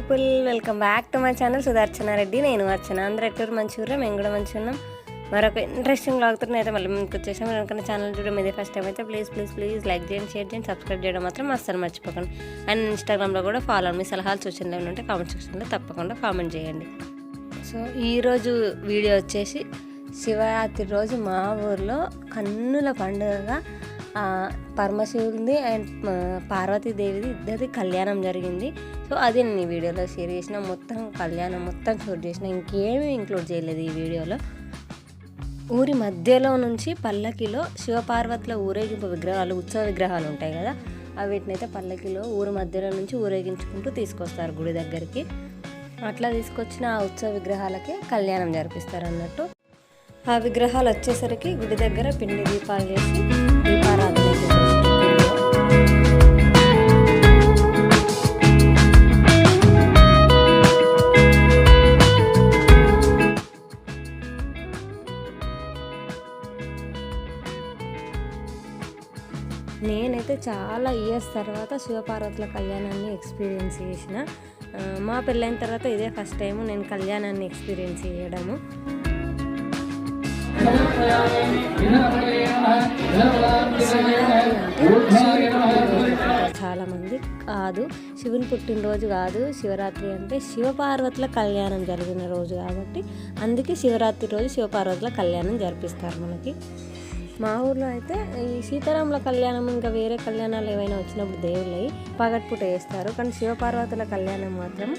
People, welcome back to my channel Sudarshana Reddy. నేను అర్చన. అందరూ ఎట్టూరు మంచిగా, మేము కూడా మంచిగా ఉన్నాం. మరొక ఇంట్రెస్టింగ్ బ్లాగ్తో అయితే మళ్ళీ ముందుకు వచ్చేసాం. ఎందుకంటే ఛానల్ చూడడం ఇదే ఫస్ట్ టైం అయితే ప్లీజ్ లైక్ చేయండి, షేర్ చేయండి, సబ్స్క్రైబ్ చేయడం మాత్రం అస్సలు మర్చిపోకండి. అండ్ ఇన్స్టాగ్రామ్లో కూడా ఫాలో మీ సలహాలు సూచనలు ఏమైనా ఉంటే కామెంట్ సెక్షన్లో తప్పకుండా కామెంట్ చేయండి. సో ఈరోజు వీడియో వచ్చేసి శివరాత్రి రోజు మా ఊర్లో కన్నుల పండుగగా పరమశివుడిది అండ్ పార్వతీదేవిది ఇద్దరిది కళ్యాణం జరిగింది. సో అది నేను ఈ వీడియోలో షేర్ చేసిన. మొత్తం కళ్యాణం మొత్తం షూట్ చేసిన, ఇంకేమీ ఇంక్లూడ్ చేయలేదు ఈ వీడియోలో. ఊరి మధ్యలో నుంచి పల్లకిలో శివపార్వతుల ఊరేగింపు విగ్రహాలు, ఉత్సవ విగ్రహాలు ఉంటాయి కదా, వీటినైతే పల్లకిలో ఊరి మధ్యలో నుంచి ఊరేగించుకుంటూ తీసుకొస్తారు గుడి దగ్గరికి. అట్లా తీసుకొచ్చిన ఆ ఉత్సవ విగ్రహాలకి కళ్యాణం జరిపిస్తారు అన్నట్టు. ఆ విగ్రహాలు వచ్చేసరికి గుడి దగ్గర పిండి దీపాలు చేసి దీపారాధన చేస్తారు. నేనైతే చాలా ఇయర్స్ తర్వాత శివపార్వతుల కళ్యాణాన్ని ఎక్స్పీరియన్స్ చేసిన. మా పెళ్ళైన తర్వాత ఇదే ఫస్ట్ టైం నేను కళ్యాణాన్ని ఎక్స్పీరియన్స్ చేయడము. చాలా మంది కాదు, శివుని పుట్టినరోజు కాదు శివరాత్రి అంటే, శివపార్వతుల కళ్యాణం జరిగిన రోజు కాబట్టి అందుకే శివరాత్రి రోజు శివపార్వతుల కళ్యాణం జరిపిస్తారు మనకి. మా ఊర్లో అయితే ఈ సీతారాముల కళ్యాణం ఇంకా వేరే కళ్యాణాలు ఏవైనా వచ్చినప్పుడు దేవుళ్ళవి పగటిపూట వేస్తారు, కానీ శివపార్వతుల కళ్యాణం మాత్రం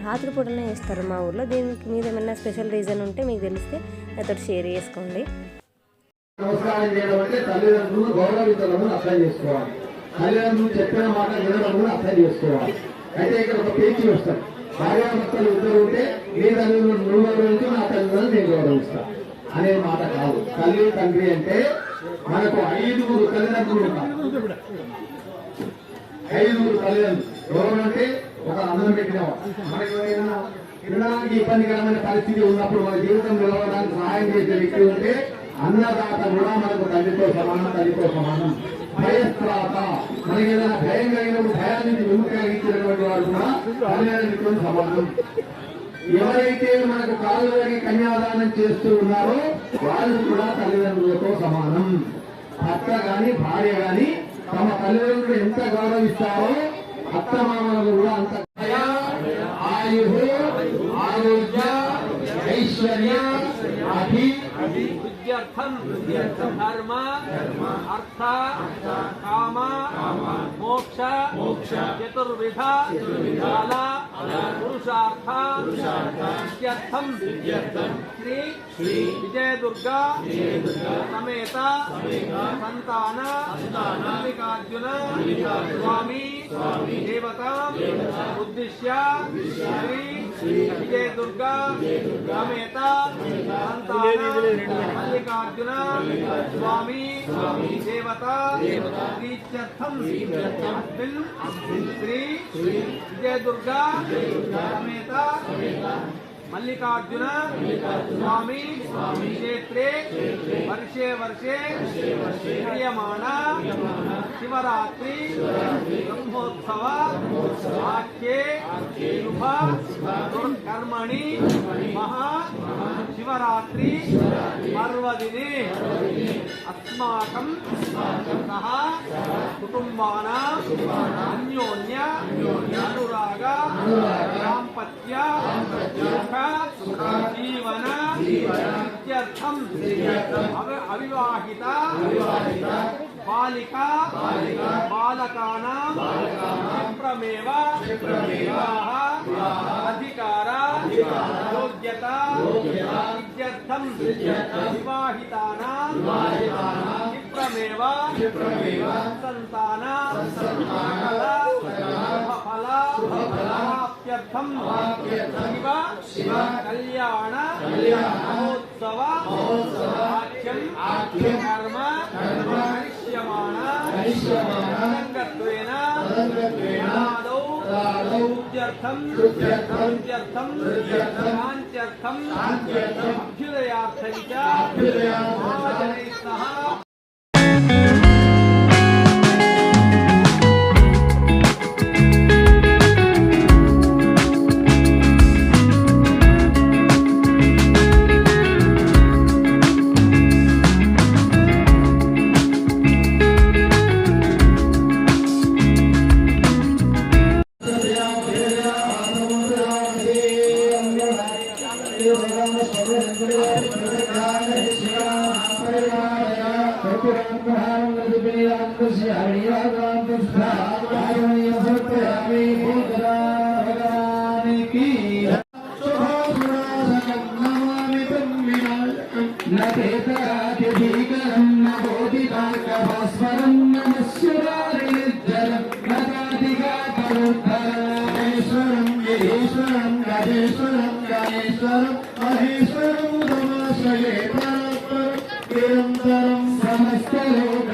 రాత్రిపూటనే వేస్తారు మా ఊర్లో. దీనికి మీద ఏమైనా స్పెషల్ రీజన్ ఉంటే మీకు తెలిస్తే నాతో షేర్ చేసుకోండి. నమస్కారం చేయడం అంటే తల్లిదండ్రులు గౌరవించడం అర్థం చేసుకోవాలి, తల్లిదండ్రులు చెప్పిన మాట వినడం కూడా అర్థం చేసుకోవాలి. అయితే ఇక్కడ ఒక పేచీ వస్తాయి, భార్యాభర్తలు ఇద్దరు ఉంటే నీ తల్లిదండ్రులు నువ్వు గౌరవించు, నా తల్లిదండ్రులు నేను గౌరవిస్తా అనే మాట కాదు. తల్లి తండ్రి అంటే మనకు 5 తల్లిదండ్రులు ఉంటారు, 5 తల్లిదండ్రులు. గౌరవం అంటే ఒక అన్నం పెట్టినవాడు, మనకి ఏదైనా తినడానికి ఇబ్బందికరమైన పరిస్థితి ఉన్నప్పుడు మన జీవితం నిలవడానికి సహాయం చేసే వ్యక్తి ఉంటే అన్నదాత కూడా మనకు తల్లితో సమానం. భయస్త్రాత, మనకి ఏదైనా భయం కలిగినప్పుడు భయాన్ని విముక్తి కలిగించినటువంటి వాడు కూడా తల్లిదండ్రులతో సమానం. ఎవరైతే మనకు కాళ్ళు కలిగి కన్యాదానం చేస్తూ ఉన్నారో వాళ్ళు కూడా తల్లిదండ్రులతో సమానం. భర్త గాని భార్య గాని తమ తల్లిదండ్రులు ఎంత గౌరవిస్తారో అత్తమామలు కూడా అంత ఆయు ఆరోగ్య ఐశ్వర్య ధర్మ అర్థ కామ మోక్ష చతుర్విధ ఫల పురుషార్థ శ్రీ విజయదుర్గా సమేత సంతాన మల్లికార్జున స్వామి దేవత ఉద్దిశ్య శ్రీ విజయదుర్గా సమేత సంతాన మల్లికార్జున స్వామి దేవత ప్రీత్యర్థం శ్రీ విజయదుర్గా సమేత మల్లికార్జున స్వామి క్షేత్రే వర్షే క్రియమాణ శివరాత్రి బ్రహ్మోత్సవ ఆఖ్యే శుభ కర్మణి మహా శివరాత్రి పర్వదినే అస్మాకం సహ కుటుంబానాం అన్యోన్య అనురాగ దాంపత్య జీవన ఇత్యర్థం అవివాహిత బాలికా బాలకానాం క్షిప్రమేవ వివాహ అధికార యోగ్యత ఇత్యర్థం వివాహితానాం క్షిప్రమేవ సంతాన ఫల ప్రాప్త్యర్థం శివ కళ్యాణ మహోత్సవ ఆఖ్యం కర్మ కరిష్యమాణ సంగత్వేన అనాదౌ పూజ్యర్థం శాంత్యర్థం అభ్యుదయార్థం చ మహాజనైః సహ నిరంతరం సమస్త లోక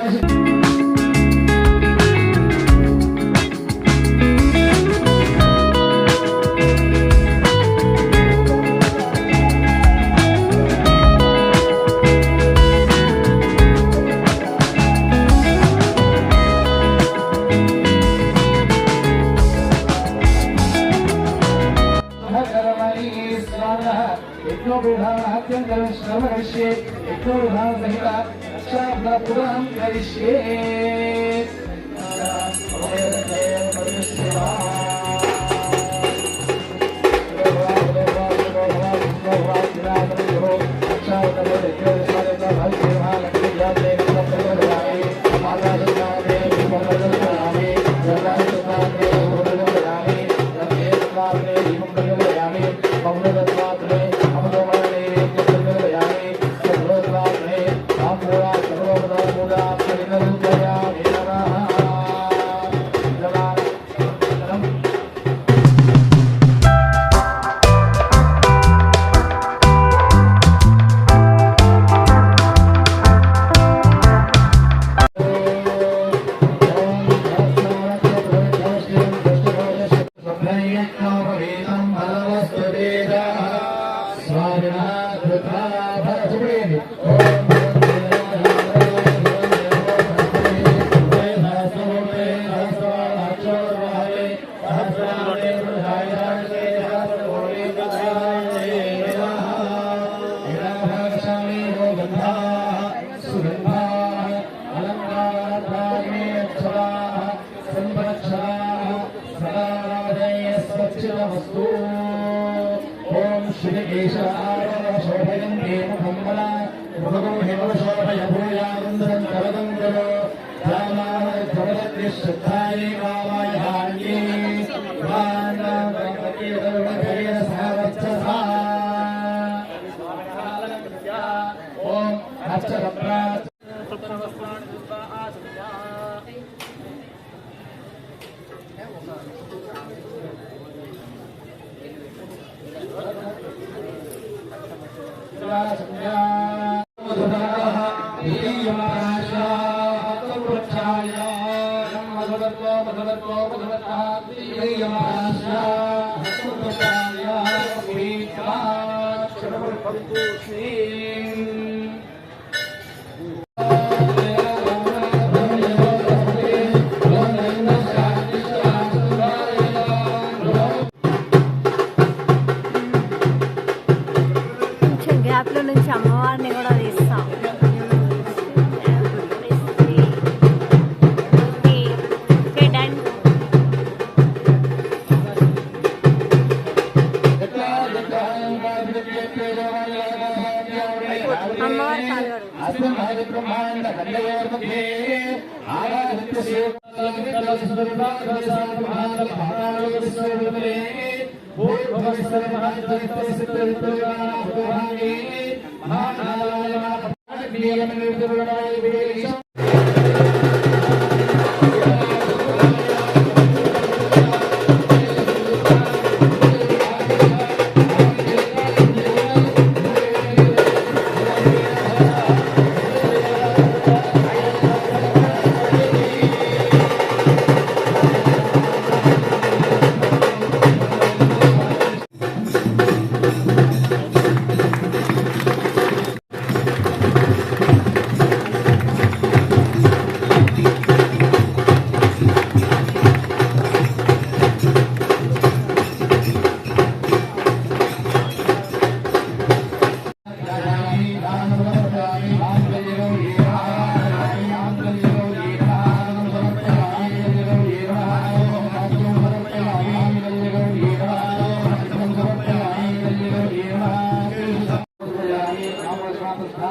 గ్యాప్లో నుంచి అమ్మవారిని కూడా తీస్తాం.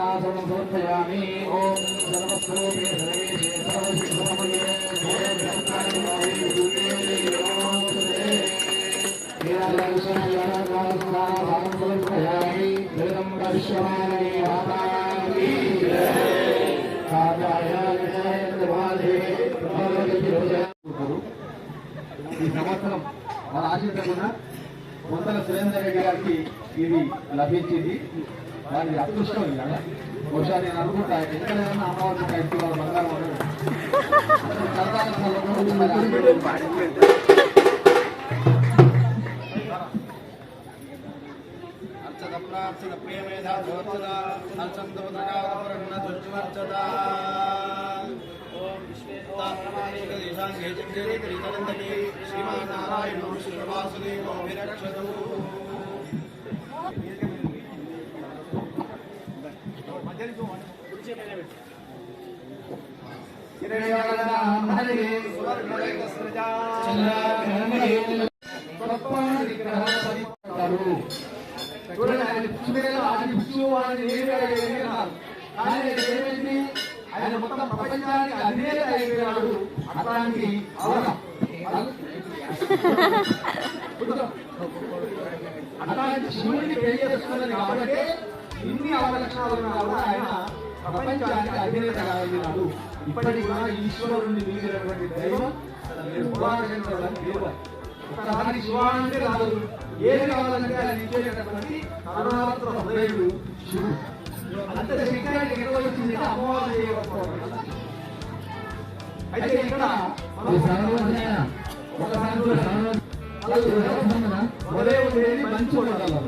सर्वं समर्पयामि ओम सर्वस्वरूपे सर्वेशे सर्वसिद्धमये ఈ సంవత్సరం మన ఆశించకుండా కొంతల సురేందర్ రెడ్డి గారికి ఇది లభించింది. వారి అదృష్టం ఇలాగా బహుశా నేను అనుకుంటా ఎక్కడైనా అమ్మవారి ఇంటి వాళ్ళ బంగారం అర్చద ప్రియమేధ దోర్చద అర్చందోదగారణ దుర్జవర్చద ఓం విశ్వేతాత్మనేకదేశాంగే చక్రే త్రితరంతకే శ్రీమన్నారాయణో శ్రీవాసుదేవో విరక్షతు. ఆయన మొత్తం ప్రపంచానికి అధినేత అయిపోయాడు. అట్లాంటి అట్లాంటి శివుడిని పెళ్లి చేసుకున్నది కాబట్టి ఇన్ని అవలక్షణాలు ఉన్నా కూడా ఆయన ప్రపంచానికి అధినేత కాగలిగినాడు. ఇప్పటికి కూడా ఈశ్వరుడిని మిగిలినటువంటి దైవం ఒకసారి శివానంటే కాదు, ఏది కావాలంటే అది ఇచ్చేటటువంటి కరుణాత్ర హృదయుడు శివుడు. అంత శక్తి నిర్వహించింది అమ్మవారు చేయకపోవడం. అయితే ఇక్కడ ఉదయం ఉండేది మంచి ఉండగలరు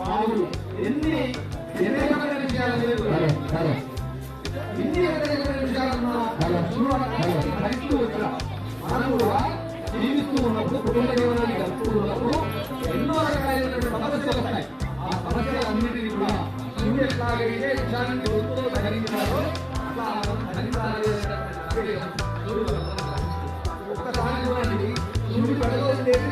మామూలు ఎన్ని రకమైన విషయాలు ఇన్ని రకమైన విషయాలున్నా భరిస్తూ వచ్చిన మనం కూడా జీవిస్తూ ఉన్నప్పుడు కుటుంబ జీవనాన్ని గడుపుతూ ఉన్నప్పుడు ఎన్నో రకాలైనటువంటి సమస్యలు వస్తాయి. ఆ సమస్యలన్నింటినీ కూడా శివుడు ఎట్లాగైతే విషయాన్ని గుర్తుతో ధరించారో అట్లా ధరించాలి. ఒక్కసారి చూడండి, శివుడి పడలో ఉండేది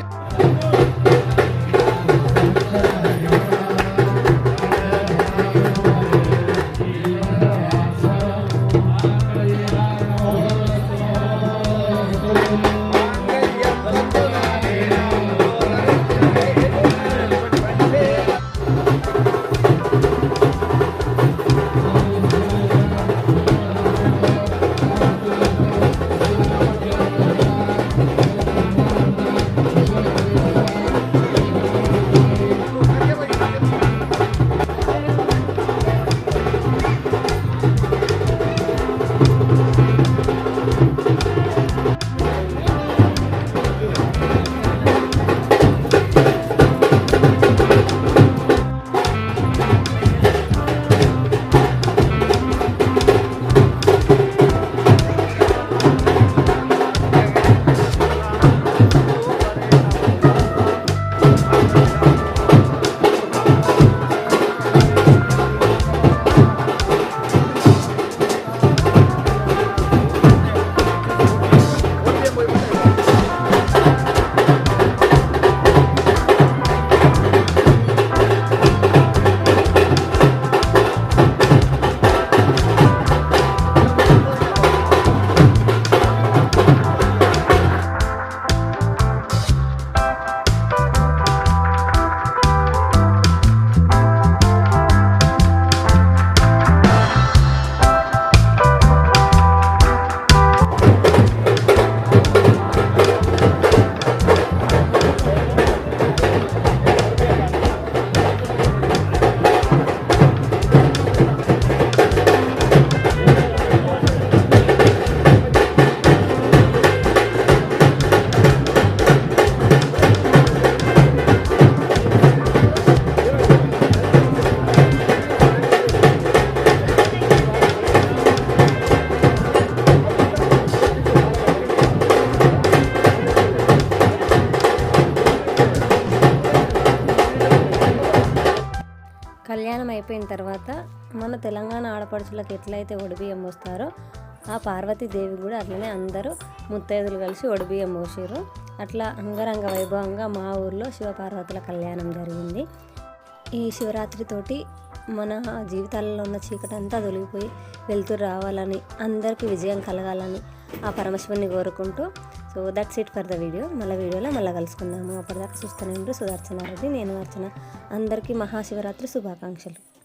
కళ్యాణం అయిపోయిన తర్వాత మన తెలంగాణ ఆడపడుచులకు ఎట్లయితే ఒడిబియ్యం పోస్తారో ఆ పార్వతీదేవి కూడా అట్లనే అందరూ ముత్తైదులు కలిసి ఒడిబియ్యం పోసారు. అట్లా అంగరంగ వైభవంగా మా ఊర్లో శివపార్వతుల కళ్యాణం జరిగింది. ఈ శివరాత్రితోటి మన జీవితాలలో ఉన్న చీకటంతా తొలగిపోయి వెళ్తురు రావాలని, అందరికీ విజయం కలగాలని ఆ పరమశివుని కోరుకుంటూ, so that's it for the video. వీడియోలో మళ్ళీ కలుసుకుందాము. అప్పటిదాకా చూస్తూనే ఉంటూ సుదర్శనారెడ్డి, నేను అర్చన. అందరికీ మహాశివరాత్రి శుభాకాంక్షలు.